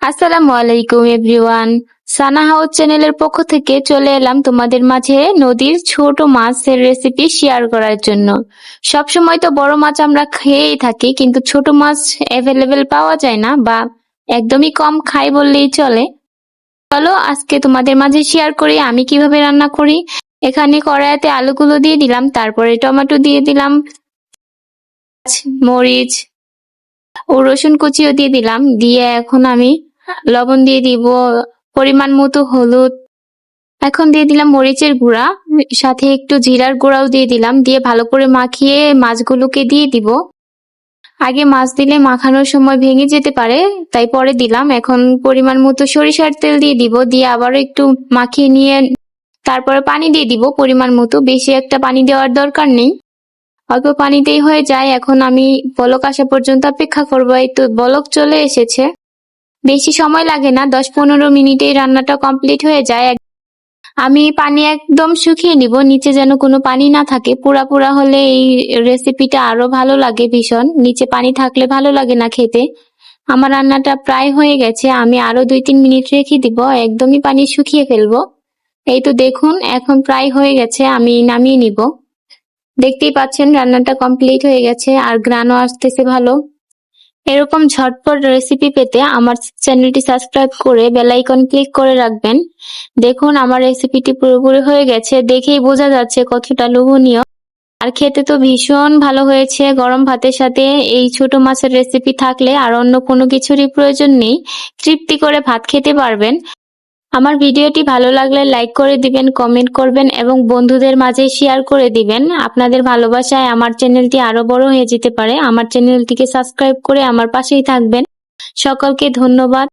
আসসালামু আলাইকুম এভরিওয়ান। সানা হাউস চ্যানেলের পক্ষ থেকে চলে এলাম তোমাদের মাঝে নদীর ছোট মাছের রেসিপি শেয়ার করার জন্য। সবসময় তো বড় মাছ আমরা খেয়েই থাকি, কিন্তু ছোট মাছ অ্যাভেলেবেল পাওয়া যায় না বা একদমই কম খাই বললেই চলে। চলো আজকে তোমাদের মাঝে শেয়ার করি আমি কিভাবে রান্না করি। এখানে কড়াইতে আলুগুলো দিয়ে দিলাম, তারপরে টমেটো দিয়ে দিলাম, মরিচ ও রসুন কুচিও দিয়ে দিলাম। দিয়ে এখন আমি লবণ দিয়ে দিব, পরিমাণ মতো হলুদ, এখন দিয়ে দিলাম মরিচের গুঁড়া, সাথে একটু জিরার গুঁড়াও দিয়ে দিলাম। দিয়ে ভালো করে মাখিয়ে মাছগুলোকে দিয়ে দিব। আগে মাছ দিলে মাখানোর সময় ভেঙে যেতে পারে, তাই পরে দিলাম। এখন পরিমাণ মতো সরিষার তেল দিয়ে দিব, দিয়ে আবারও একটু মাখিয়ে নিয়ে তারপরে পানি দিয়ে দিব পরিমাণ মতো। বেশি একটা পানি দেওয়ার দরকার নেই, অল্প পানিতেই হয়ে যায়। এখন আমি বলক আসা পর্যন্ত অপেক্ষা করবো। এই তো বলক চলে এসেছে, বেশি সময় লাগে না, 10-15 মিনিটেই রান্নাটা কমপ্লিট হয়ে যায়। আমি পানি একদম শুকিয়ে নিব, নিচে যেন কোনো পানি না থাকে। পুরা পুরা হলে এই রেসিপিটা আরো ভালো লাগে ভীষণ, নিচে পানি থাকলে ভালো লাগে না খেতে। আমার রান্নাটা প্রায় হয়ে গেছে, আমি আরো 2-3 মিনিট রেখে দিব, একদমই পানি শুকিয়ে ফেলবো। এই তো দেখুন এখন প্রায় হয়ে গেছে, আমি নামিয়ে নিব। দেখতেই পাচ্ছেন রান্নাটা কমপ্লিট হয়ে গেছে, আর গ্রানও আসতেছে ভালো। এরকম ঝটপট রেসিপি পেতে আমার চ্যানেলটি সাবস্ক্রাইব করে বেল আইকন ক্লিক করে রাখবেন। দেখুন আমার রেসিপিটি পুরোপুরি হয়ে গেছে, দেখেই বোঝা যাচ্ছে কতটা লোভনীয়। আর খেতে তো ভীষণ ভালো হয়েছে। গরম ভাতের সাথে এই ছোট মাছের রেসিপি থাকলে আর অন্য কোনো কিছুরই প্রয়োজন নেই, তৃপ্তি করে ভাত খেতে পারবেন। আমার ভিডিওটি ভালো লাগলে লাইক করে দিবেন, কমেন্ট করবেন এবং বন্ধুদের মাঝে শেয়ার করে দিবেন। আপনাদের ভালোবাসায় আমার চ্যানেলটি আরো বড় হয়ে যেতে পারে। আমার চ্যানেলটিকে সাবস্ক্রাইব করে আমার পাশেই থাকবেন। সকলকে ধন্যবাদ।